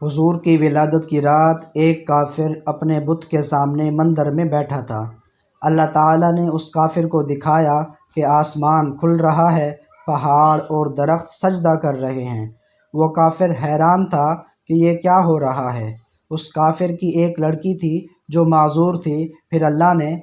حضور کی ولادت کی رات ایک کافر اپنے بت کے سامنے مندر میں بیٹھا تھا۔ اللہ تعالیٰ نے اس کافر کو دکھایا کہ آسمان کھل رہا ہے، پہاڑ اور درخت سجدہ کر رہے ہیں۔ وہ کافر حیران تھا کہ یہ کیا ہو رہا ہے۔ اس کافر کی ایک لڑکی تھی جو معذور تھی۔ پھر اللہ نے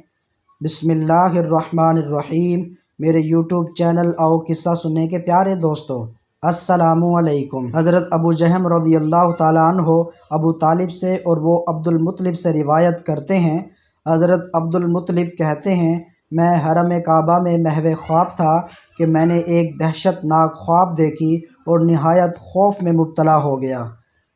بسم اللہ الرحمن الرحیم میرے یوٹیوب چینل آؤ قصہ سننے کے پیارے دوستو، السلام علیکم۔ حضرت ابو جہم رضی اللہ تعالیٰ عنہ ابو طالب سے اور وہ عبد المطلب سے روایت کرتے ہیں۔ حضرت عبد المطلب کہتے ہیں، میں حرم کعبہ میں محو خواب تھا کہ میں نے ایک دہشت ناک خواب دیکھی اور نہایت خوف میں مبتلا ہو گیا۔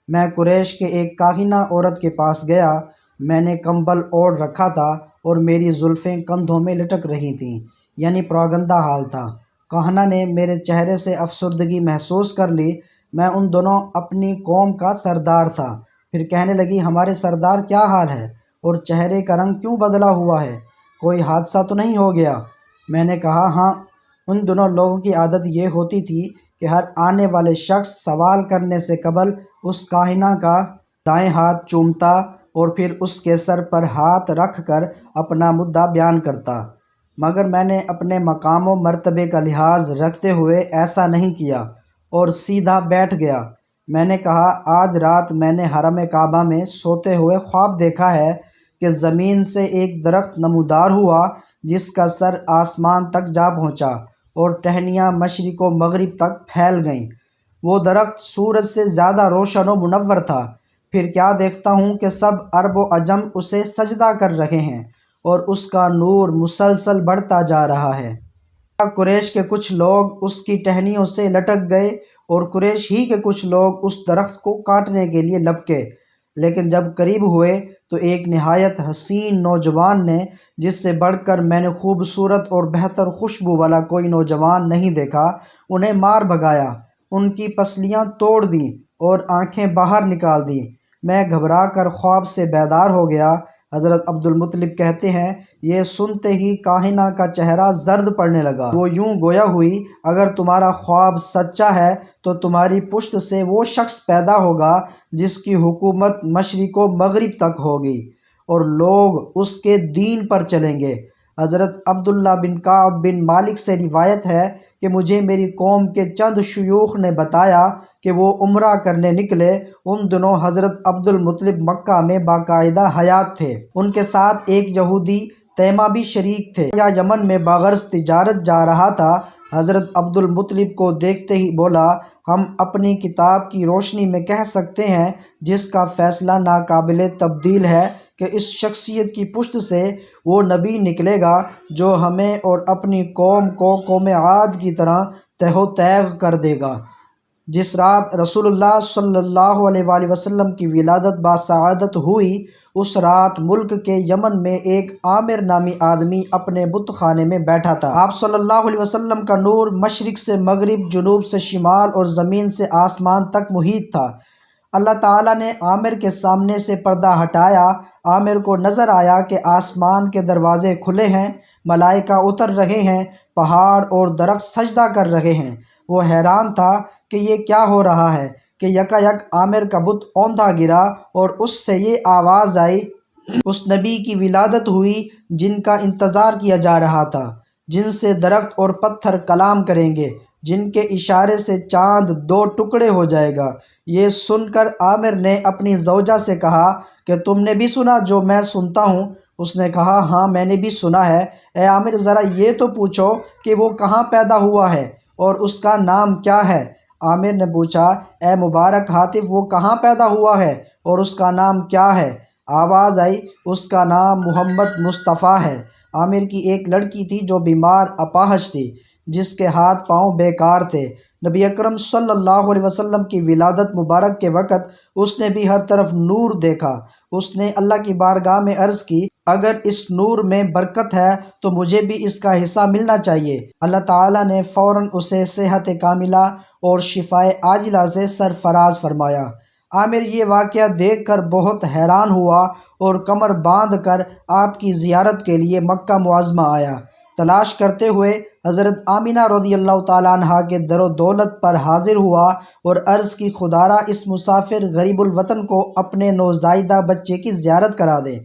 میں قریش کے ایک کاہنہ عورت کے پاس گیا۔ میں نے کمبل اوڑھ رکھا تھا اور میری زلفیں کندھوں میں لٹک رہی تھیں، یعنی پراگندہ حال تھا۔ کاہنہ نے میرے چہرے سے افسردگی محسوس کر لی۔ میں ان دونوں اپنی قوم کا سردار تھا۔ پھر کہنے لگی، ہمارے سردار کیا حال ہے اور چہرے کا رنگ کیوں بدلا ہوا ہے؟ کوئی حادثہ تو نہیں ہو گیا؟ میں نے کہا، ہاں۔ ان دونوں لوگوں کی عادت یہ ہوتی تھی کہ ہر آنے والے شخص سوال کرنے سے قبل اس کاہنہ کا دائیں ہاتھ چومتا اور پھر اس کے سر پر ہاتھ رکھ کر اپنا مدعا بیان کرتا، مگر میں نے اپنے مقام و مرتبے کا لحاظ رکھتے ہوئے ایسا نہیں کیا اور سیدھا بیٹھ گیا۔ میں نے کہا، آج رات میں نے حرم کعبہ میں سوتے ہوئے خواب دیکھا ہے کہ زمین سے ایک درخت نمودار ہوا جس کا سر آسمان تک جا پہنچا اور ٹہنیاں مشرق و مغرب تک پھیل گئیں۔ وہ درخت سورج سے زیادہ روشن و منور تھا۔ پھر کیا دیکھتا ہوں کہ سب عرب و عجم اسے سجدہ کر رہے ہیں اور اس کا نور مسلسل بڑھتا جا رہا ہے۔ قریش کے کچھ لوگ اس کی ٹہنیوں سے لٹک گئے اور قریش ہی کے کچھ لوگ اس درخت کو کاٹنے کے لیے لپکے، لیکن جب قریب ہوئے تو ایک نہایت حسین نوجوان نے، جس سے بڑھ کر میں نے خوبصورت اور بہتر خوشبو والا کوئی نوجوان نہیں دیکھا، انہیں مار بھگایا، ان کی پسلیاں توڑ دیں اور آنکھیں باہر نکال دیں۔ میں گھبرا کر خواب سے بیدار ہو گیا۔ حضرت عبد المطلب کہتے ہیں، یہ سنتے ہی کاہنہ کا چہرہ زرد پڑنے لگا۔ وہ یوں گویا ہوئی، اگر تمہارا خواب سچا ہے تو تمہاری پشت سے وہ شخص پیدا ہوگا جس کی حکومت مشرق و مغرب تک ہوگی اور لوگ اس کے دین پر چلیں گے۔ حضرت عبداللہ بن کعب بن مالک سے روایت ہے کہ مجھے میری قوم کے چند شیوخ نے بتایا کہ وہ عمرہ کرنے نکلے۔ ان دنوں حضرت عبد المطلب مکہ میں باقاعدہ حیات تھے۔ ان کے ساتھ ایک یہودی تیمہ بھی شریک تھے۔ یا یمن میں باغرض تجارت جا رہا تھا۔ حضرت عبد المطلب کو دیکھتے ہی بولا، ہم اپنی کتاب کی روشنی میں کہہ سکتے ہیں، جس کا فیصلہ ناقابل تبدیل ہے، کہ اس شخصیت کی پشت سے وہ نبی نکلے گا جو ہمیں اور اپنی قوم کو قوم عاد کی طرح تہ و تیغ کر دے گا۔ جس رات رسول اللہ صلی اللہ علیہ وآلہ وسلم کی ولادت باسعادت ہوئی، اس رات ملک کے یمن میں ایک عامر نامی آدمی اپنے بت خانے میں بیٹھا تھا۔ آپ صلی اللہ علیہ وسلم کا نور مشرق سے مغرب، جنوب سے شمال اور زمین سے آسمان تک محیط تھا۔ اللہ تعالیٰ نے عامر کے سامنے سے پردہ ہٹایا۔ عامر کو نظر آیا کہ آسمان کے دروازے کھلے ہیں، ملائکہ اتر رہے ہیں، پہاڑ اور درخت سجدہ کر رہے ہیں۔ وہ حیران تھا کہ یہ کیا ہو رہا ہے کہ یکا یک عامر کا بت اوندا گرا اور اس سے یہ آواز آئی، اس نبی کی ولادت ہوئی جن کا انتظار کیا جا رہا تھا، جن سے درخت اور پتھر کلام کریں گے، جن کے اشارے سے چاند دو ٹکڑے ہو جائے گا۔ یہ سن کر عامر نے اپنی زوجہ سے کہا کہ تم نے بھی سنا جو میں سنتا ہوں؟ اس نے کہا، ہاں میں نے بھی سنا ہے۔ اے عامر، ذرا یہ تو پوچھو کہ وہ کہاں پیدا ہوا ہے اور اس کا نام کیا ہے؟ عامر نے پوچھا، اے مبارک ہاتف، وہ کہاں پیدا ہوا ہے اور اس کا نام کیا ہے؟ آواز آئی، اس کا نام محمد مصطفیٰ ہے۔ عامر کی ایک لڑکی تھی جو بیمار اپاہج تھی، جس کے ہاتھ پاؤں بیکار تھے۔ نبی اکرم صلی اللہ علیہ وسلم کی ولادت مبارک کے وقت اس نے بھی ہر طرف نور دیکھا۔ اس نے اللہ کی بارگاہ میں عرض کی، اگر اس نور میں برکت ہے تو مجھے بھی اس کا حصہ ملنا چاہیے۔ اللہ تعالیٰ نے فوراً اسے صحت کاملہ اور شفائے عاجلہ سے سرفراز فرمایا۔ عامر یہ واقعہ دیکھ کر بہت حیران ہوا اور کمر باندھ کر آپ کی زیارت کے لیے مکہ معظمہ آیا۔ تلاش کرتے ہوئے حضرت آمینہ رضی اللہ تعالیٰ عنہا کے در و دولت پر حاضر ہوا اور عرض کی خدارا اس مسافر غریب الوطن کو اپنے نوزائیدہ بچے کی زیارت کرا دے۔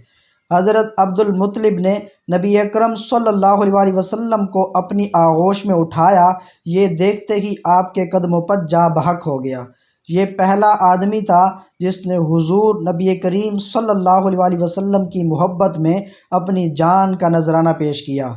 حضرت عبد المطلب نے نبی اکرم صلی اللہ علیہ وسلم کو اپنی آغوش میں اٹھایا، یہ دیکھتے ہی آپ کے قدموں پر جا بحق ہو گیا۔ یہ پہلا آدمی تھا جس نے حضور نبی کریم صلی اللہ علیہ وسلم کی محبت میں اپنی جان کا نذرانہ پیش کیا۔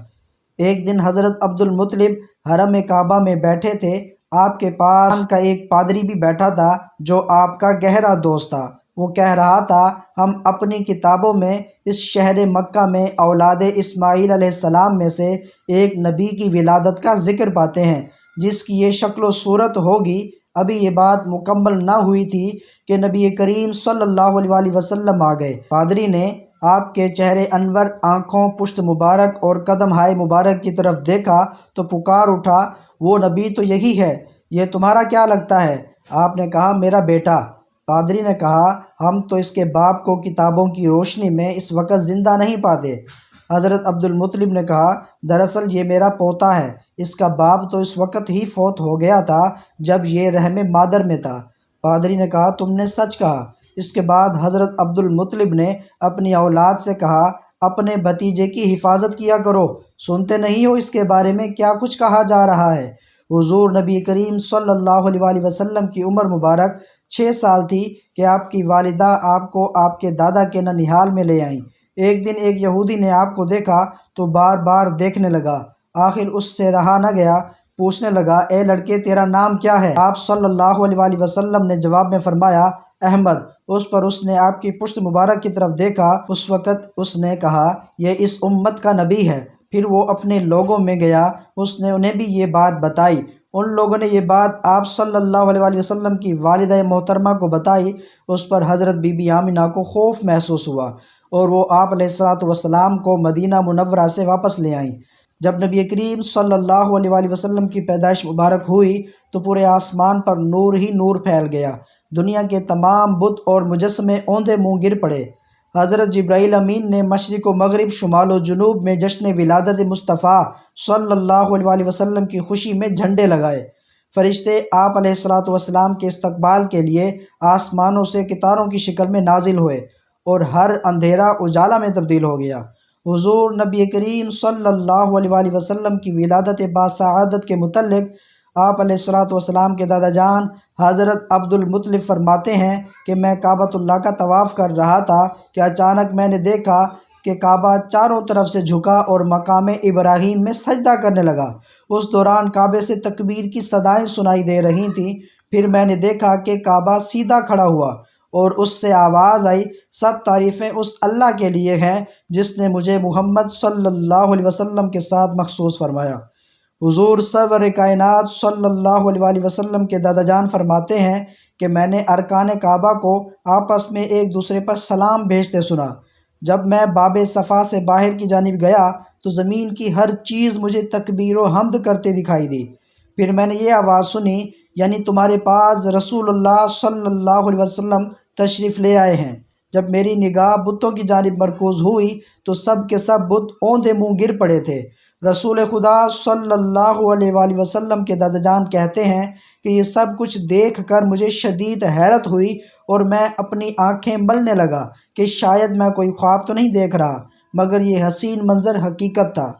ایک دن حضرت عبد المطلب حرم کعبہ میں بیٹھے تھے، آپ کے پاس کا ایک پادری بھی بیٹھا تھا جو آپ کا گہرا دوست تھا۔ وہ کہہ رہا تھا، ہم اپنی کتابوں میں اس شہر مکہ میں اولاد اسماعیل علیہ السلام میں سے ایک نبی کی ولادت کا ذکر پاتے ہیں جس کی یہ شکل و صورت ہوگی۔ ابھی یہ بات مکمل نہ ہوئی تھی کہ نبی کریم صلی اللہ علیہ وسلم آ گئے۔ پادری نے آپ کے چہرے انور، آنکھوں، پشت مبارک اور قدم ہائے مبارک کی طرف دیکھا تو پکار اٹھا، وہ نبی تو یہی ہے، یہ تمہارا کیا لگتا ہے؟ آپ نے کہا، میرا بیٹا۔ پادری نے کہا، ہم تو اس کے باپ کو کتابوں کی روشنی میں اس وقت زندہ نہیں پاتے۔ حضرت عبد المطلب نے کہا، دراصل یہ میرا پوتا ہے، اس کا باپ تو اس وقت ہی فوت ہو گیا تھا جب یہ رحم مادر میں تھا۔ پادری نے کہا، تم نے سچ کہا۔ اس کے بعد حضرت عبد المطلب نے اپنی اولاد سے کہا، اپنے بھتیجے کی حفاظت کیا کرو، سنتے نہیں ہو اس کے بارے میں کیا کچھ کہا جا رہا ہے؟ حضور نبی کریم صلی اللہ علیہ وسلم کی عمر مبارک 6 سال تھی کہ آپ کی والدہ آپ کو آپ کے دادا کے ننھیال میں لے آئیں۔ ایک دن ایک یہودی نے آپ کو دیکھا تو بار بار دیکھنے لگا، آخر اس سے رہا نہ گیا، پوچھنے لگا، اے لڑکے تیرا نام کیا ہے؟ آپ صلی اللہ علیہ وسلم نے جواب میں فرمایا، احمد۔ اس پر اس نے آپ کی پشت مبارک کی طرف دیکھا، اس وقت اس نے کہا، یہ اس امت کا نبی ہے۔ پھر وہ اپنے لوگوں میں گیا، اس نے انہیں بھی یہ بات بتائی۔ ان لوگوں نے یہ بات آپ صلی اللہ علیہ وسلم کی والدہ محترمہ کو بتائی۔ اس پر حضرت بی بی آمنہ کو خوف محسوس ہوا اور وہ آپ علیہ السلام کو مدینہ منورہ سے واپس لے آئیں۔ جب نبی کریم صلی اللہ علیہ وسلم کی پیدائش مبارک ہوئی تو پورے آسمان پر نور ہی نور پھیل گیا، دنیا کے تمام بت اور مجسمے اوندے منہ گر پڑے۔ حضرت جبرائیل امین نے مشرق و مغرب، شمال و جنوب میں جشن ولادت مصطفیٰ صلی اللہ علیہ وسلم کی خوشی میں جھنڈے لگائے۔ فرشتے آپ علیہ السلام کے استقبال کے لیے آسمانوں سے ستاروں کی شکل میں نازل ہوئے اور ہر اندھیرا اجالا میں تبدیل ہو گیا۔ حضور نبی کریم صلی اللہ علیہ وسلم کی ولادت باسعادت کے متعلق آپ علیہ السلام کے دادا جان حضرت عبد المطلب فرماتے ہیں کہ میں کعبۃ اللہ کا طواف کر رہا تھا کہ اچانک میں نے دیکھا کہ کعبہ چاروں طرف سے جھکا اور مقام ابراہیم میں سجدہ کرنے لگا۔ اس دوران کعبے سے تکبیر کی صدائیں سنائی دے رہی تھیں۔ پھر میں نے دیکھا کہ کعبہ سیدھا کھڑا ہوا اور اس سے آواز آئی، سب تعریفیں اس اللہ کے لیے ہیں جس نے مجھے محمد صلی اللہ علیہ وسلم کے ساتھ مخصوص فرمایا۔ حضور سرور کائنات صلی اللہ علیہ وسلم کے دادا جان فرماتے ہیں کہ میں نے ارکان کعبہ کو آپس میں ایک دوسرے پر سلام بھیجتے سنا۔ جب میں باب صفا سے باہر کی جانب گیا تو زمین کی ہر چیز مجھے تکبیر و حمد کرتے دکھائی دی۔ پھر میں نے یہ آواز سنی، یعنی تمہارے پاس رسول اللہ صلی اللہ علیہ وسلم تشریف لے آئے ہیں۔ جب میری نگاہ بتوں کی جانب مرکوز ہوئی تو سب کے سب بت اوندے منہ گر پڑے تھے۔ رسول خدا صلی اللہ علیہ وسلم کے دادا جان کہتے ہیں کہ یہ سب کچھ دیکھ کر مجھے شدید حیرت ہوئی اور میں اپنی آنکھیں ملنے لگا کہ شاید میں کوئی خواب تو نہیں دیکھ رہا، مگر یہ حسین منظر حقیقت تھا۔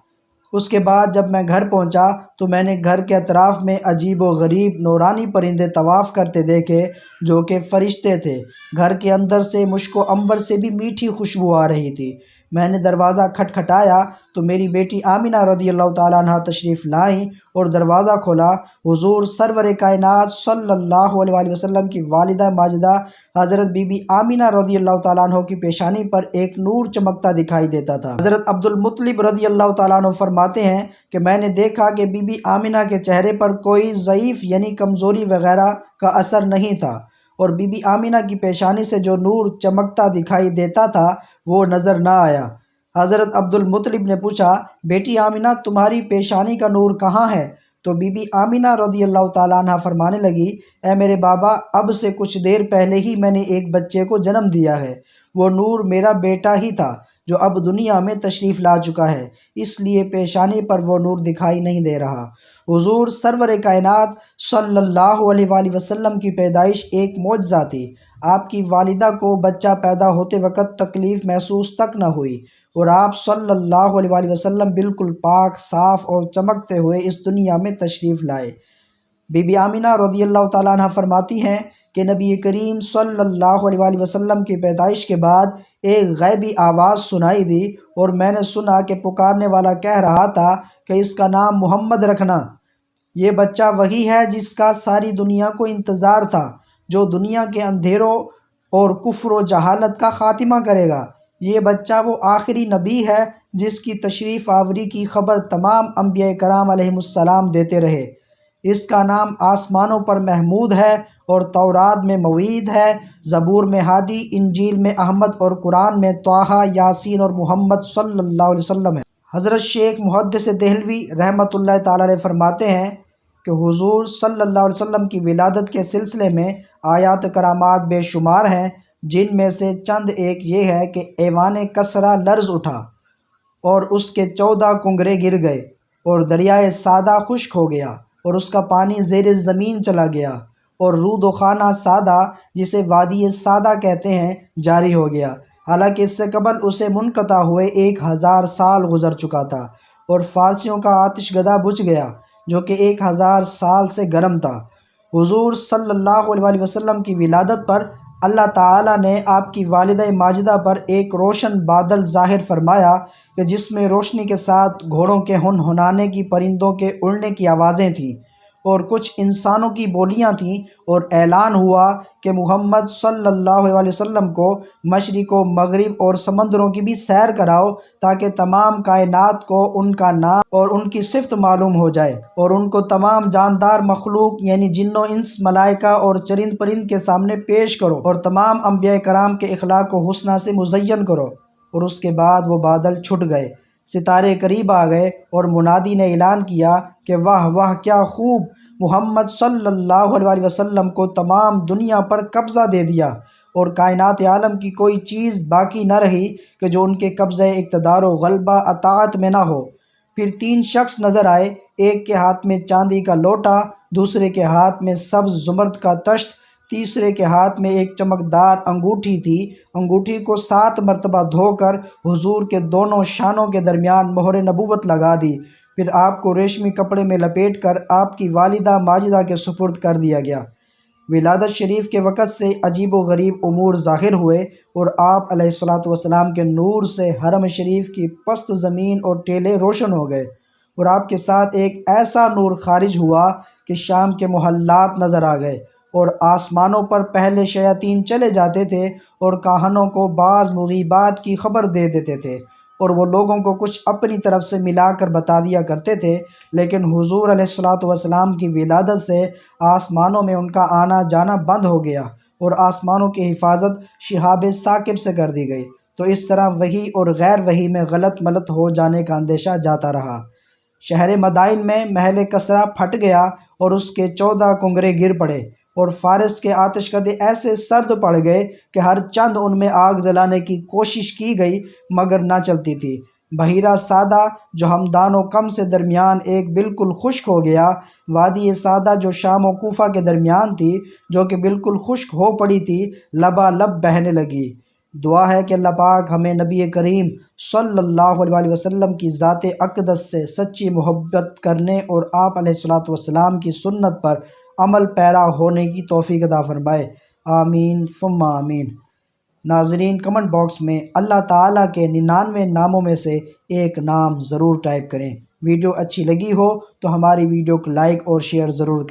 اس کے بعد جب میں گھر پہنچا تو میں نے گھر کے اطراف میں عجیب و غریب نورانی پرندے طواف کرتے دیکھے جو کہ فرشتے تھے۔ گھر کے اندر سے مشک و عنبر سے بھی میٹھی خوشبو آ رہی تھی۔ میں نے دروازہ کھٹکھٹایا تو میری بیٹی آمنہ رضی اللہ تعالیٰ عنہ تشریف لائیں اور دروازہ کھولا۔ حضور سرور کائنات صلی اللہ علیہ وسلم کی والدہ ماجدہ حضرت بی بی آمنہ رضی اللہ تعالیٰ عنہ کی پیشانی پر ایک نور چمکتا دکھائی دیتا تھا۔ حضرت عبد المطلب رضی اللہ تعالیٰ عنہ فرماتے ہیں کہ میں نے دیکھا کہ بی بی آمنہ کے چہرے پر کوئی ضعیف یعنی کمزوری وغیرہ کا اثر نہیں تھا اور بی بی آمنہ کی پیشانی سے جو نور چمکتا دکھائی دیتا تھا وہ نظر نہ آیا۔ حضرت عبد المطلب نے پوچھا، بیٹی آمنہ تمہاری پیشانی کا نور کہاں ہے؟ تو بی بی آمنہ رضی اللہ تعالیٰ عنہ فرمانے لگی، اے میرے بابا، اب سے کچھ دیر پہلے ہی میں نے ایک بچے کو جنم دیا ہے، وہ نور میرا بیٹا ہی تھا جو اب دنیا میں تشریف لا چکا ہے، اس لیے پیشانی پر وہ نور دکھائی نہیں دے رہا۔ حضور سرور کائنات صلی اللہ علیہ وآلہ وسلم کی پیدائش ایک معجزہ تھی۔ آپ کی والدہ کو بچہ پیدا ہوتے وقت تکلیف محسوس تک نہ ہوئی، اور آپ صلی اللہ علیہ وآلہ وسلم بالکل پاک، صاف اور چمکتے ہوئے اس دنیا میں تشریف لائے۔ بی بی آمنہ رضی اللہ تعالیٰ عنہ فرماتی ہیں کہ نبی کریم صلی اللہ علیہ وآلہ وسلم کی پیدائش کے بعد ایک غیبی آواز سنائی دی، اور میں نے سنا کہ پکارنے والا کہہ رہا تھا کہ اس کا نام محمد رکھنا۔ یہ بچہ وہی ہے جس کا ساری دنیا کو انتظار تھا، جو دنیا کے اندھیروں اور کفر و جہالت کا خاتمہ کرے گا۔ یہ بچہ وہ آخری نبی ہے جس کی تشریف آوری کی خبر تمام انبیاء کرام علیہم السلام دیتے رہے۔ اس کا نام آسمانوں پر محمود ہے اور تورات میں موعود ہے، زبور میں ہادی، انجیل میں احمد اور قرآن میں طٰہٰ، یاسین اور محمد صلی اللہ علیہ وسلم ہے۔ حضرت شیخ محدث دہلوی رحمۃ اللہ تعالیٰ علیہ فرماتے ہیں کہ حضور صلی اللہ علیہ وسلم کی ولادت کے سلسلے میں آیات کرامات بے شمار ہیں، جن میں سے چند ایک یہ ہے کہ ایوان کسریٰ لرز اٹھا اور اس کے 14 کنگرے گر گئے، اور دریائے سادہ خشک ہو گیا اور اس کا پانی زیر زمین چلا گیا، اور رود و خانہ سادہ جسے وادی سادہ کہتے ہیں جاری ہو گیا، حالانکہ اس سے قبل اسے منقطع ہوئے 1000 سال گزر چکا تھا، اور فارسیوں کا آتش گدھا بجھ گیا جو کہ 1000 سال سے گرم تھا۔ حضور صلی اللہ علیہ وآلہ وسلم کی ولادت پر اللہ تعالیٰ نے آپ کی والدہ ماجدہ پر ایک روشن بادل ظاہر فرمایا کہ جس میں روشنی کے ساتھ گھوڑوں کے ہنہنانے کی، پرندوں کے اڑنے کی آوازیں تھیں، اور کچھ انسانوں کی بولیاں تھیں، اور اعلان ہوا کہ محمد صلی اللہ علیہ وسلم کو مشرق و مغرب اور سمندروں کی بھی سیر کراؤ، تاکہ تمام کائنات کو ان کا نام اور ان کی صفت معلوم ہو جائے، اور ان کو تمام جاندار مخلوق یعنی جن و انس، ملائکہ اور چرند پرند کے سامنے پیش کرو، اور تمام انبیاء کرام کے اخلاق و حسنہ سے مزین کرو۔ اور اس کے بعد وہ بادل چھٹ گئے، ستارے قریب آ گئے، اور منادی نے اعلان کیا کہ واہ واہ، کیا خوب! محمد صلی اللہ علیہ وآلہ وسلم کو تمام دنیا پر قبضہ دے دیا، اور کائنات عالم کی کوئی چیز باقی نہ رہی کہ جو ان کے قبضہ اقتدار و غلبہ اطاعت میں نہ ہو۔ پھر 3 شخص نظر آئے، ایک کے ہاتھ میں چاندی کا لوٹا، دوسرے کے ہاتھ میں سبز زمرد کا تشت، تیسرے کے ہاتھ میں ایک چمکدار انگوٹھی تھی۔ انگوٹھی کو 7 مرتبہ دھو کر حضور کے دونوں شانوں کے درمیان مہر نبوت لگا دی، پھر آپ کو ریشمی کپڑے میں لپیٹ کر آپ کی والدہ ماجدہ کے سپرد کر دیا گیا۔ ولادت شریف کے وقت سے عجیب و غریب امور ظاہر ہوئے، اور آپ علیہ الصلوۃ والسلام کے نور سے حرم شریف کی پست زمین اور ٹیلے روشن ہو گئے، اور آپ کے ساتھ ایک ایسا نور خارج ہوا کہ شام کے محلات نظر آ گئے، اور آسمانوں پر پہلے شیاطین چلے جاتے تھے اور کاہنوں کو بعض مغیبات کی خبر دے دیتے تھے، اور وہ لوگوں کو کچھ اپنی طرف سے ملا کر بتا دیا کرتے تھے، لیکن حضور علیہ الصلوۃ والسلام کی ولادت سے آسمانوں میں ان کا آنا جانا بند ہو گیا، اور آسمانوں کی حفاظت شہاب ثاقب سے کر دی گئی، تو اس طرح وحی اور غیر وحی میں غلط ملط ہو جانے کا اندیشہ جاتا رہا۔ شہر مدائن میں محل کسریٰ پھٹ گیا اور اس کے 14 کنگرے گر پڑے، اور فارس کے آتش کدے ایسے سرد پڑ گئے کہ ہر چند ان میں آگ جلانے کی کوشش کی گئی مگر نہ چلتی تھی۔ بحیرہ سادہ جو ہمدان و کم سے درمیان ایک بالکل خشک ہو گیا، وادی سادہ جو شام و کوفہ کے درمیان تھی، جو کہ بالکل خشک ہو پڑی تھی، لبالب بہنے لگی۔ دعا ہے کہ اللہ پاک ہمیں نبی کریم صلی اللہ علیہ وآلہ وسلم کی ذات اقدس سے سچی محبت کرنے اور آپ علیہ الصلوۃ والسلام کی سنت پر عمل پیرا ہونے کی توفیق عطا فرمائے، آمین ثم آمین۔ ناظرین، کمنٹ باکس میں اللہ تعالیٰ کے 99 ناموں میں سے ایک نام ضرور ٹائپ کریں۔ ویڈیو اچھی لگی ہو تو ہماری ویڈیو کو لائک اور شیئر ضرور کریں۔